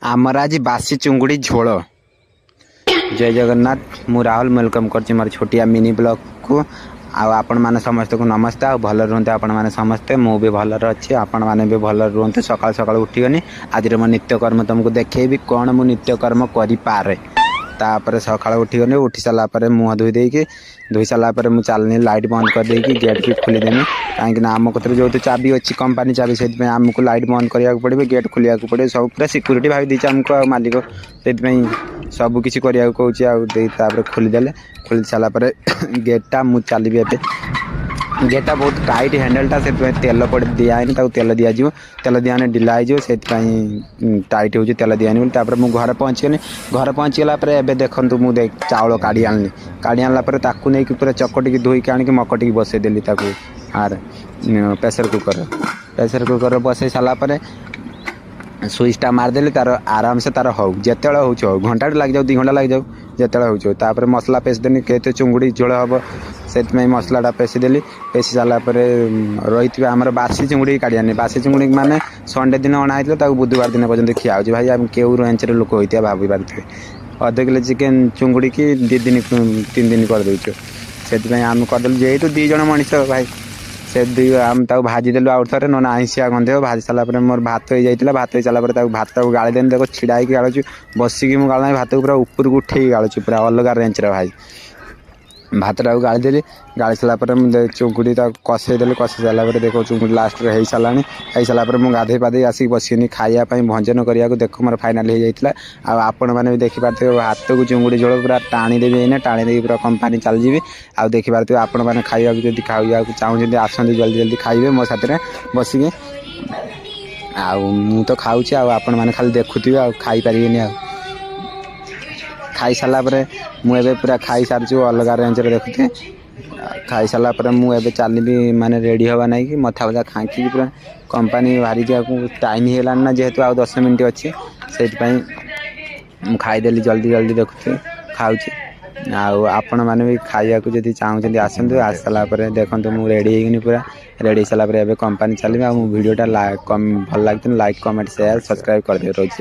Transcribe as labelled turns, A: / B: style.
A: आमर आज बासी चुंगुड़ी झोल। जय जगन्नाथ। मु राहुल वेलकम कर मोर छोटिया मिनी ब्लॉग को। आपण मैंने समस्त को नमस्ते। आ भल रुहतु आपण मैंने समस्ते। मु भी भल अच्छी आपण मैंने भी भल रुहतु। सकाल सकाल उठिगनी आज मो नित्यकर्म तुमको देखेबी कौन मु नित्यकर्म करें। तापर सकाल उठिगनी उठी सारापर मुह धोई देकी धोई सारापर मुझे चलनी लाइट बंद कर देकी गेट भी खोलीदेमी कहीं आम कतर जो चाबी अच्छी कंपानी चाबी से आमको लाइट बंद करा पड़े गेट खोलिया पड़े सब पूरा सिक्यूरीटी भाई देती आमको मालिक से सब किसी करने को खोलीदे खोली सारापर गेटा मुझे चलिए गेटा बहुत टाइट हैंडलटा से तेल पड़े दिखाई तेल दिज्व तेल दिया ढिला हो टाइट हो तेल दिखानी मुझे घर पहुँचीगनी घर पहुँचीगला एवं देखूँ मुझे चाउल काढ़ी आनी नहीं पूरा चकटिकी धोईक आनिक मकटिकी बसईदेली आर प्रेसर कुकर बसई सारापर सुइचटा मारदेली तार आराम से तार हो जिते हो घंटा लग जाऊ 2 घंटा लग जाऊ जिते हो मसला पेश देनी केते चुंगुड़ी झोल हम से मसलाटा पेशीदेली पेशी सारापर रही आम बासी चुंगुड़ी काढ़ी बासी चुंगुड़ी माने संडे दिन अणा होता बुधवार दिन पर्यटन खिया हो भाई आम केउ रेंज लोक होता भाभी पारे अध किलो चिकेन चुंगुड़ी की 2 दिन 3 दिन कर दूँ से आम करदेलु जेहेतु 2 जन मनीष भाई से आम भाजीदेलु आउ थे ना आईसिया गंधे भाजी सारापर मोर भात हो जाता भात हो सारापर भात को गाड़ी देनी देखो छिड़ा गाड़ू बसिकी मुझे गाड़ा भात को पूरा ऊपर को उठे गाड़ू पूरा अलग रेंज भाई भातटा को गाड़ी देली गाड़ी सारापर चुंगुड़ी कषेदेली कषे सारापर देखो चुंगुड़ी लास्ट हो सारापर मुझे गाधे पाधे आसिक बसनी खायापी भंजन करने को देखो मोर फाइनाल हो जाता आपण मैंने भी देखिपारे हाथ को चुंगुड़ी झोल पूरा टाणी देवी एने टाणी दे पूरा कंपानी चल जी आउ देखिपारे आपण मैंने खाया खाया चाहते आसते जल्दी जल्दी खाइबे मो साथ बसिके मु तो खाऊँ आपण मैंने खाली देखुवे आ खाई पारे खाई सारापर मुझे पूरा खाई सारी अलग रेंज देखुए खाई सारापर मुझे चलि माने रेडी हवा नहीं कि मथा मथा खाँकी पूरा कंपानी बाहरी टाइम होगा ना जेहेतु आ 10 मिनट अच्छी से खाईदेली जल्दी जल्दी देखुए खाऊँ आपण मैंने भी खाया जब चाहते आसतु आस सारापर देखो मुझे रेडी होगी पूरा रेडी सारापर कंपानी चलिए वीडियोटा भल लगे लाइक कमेंट शेयर सब्सक्राइब कर दे रोज।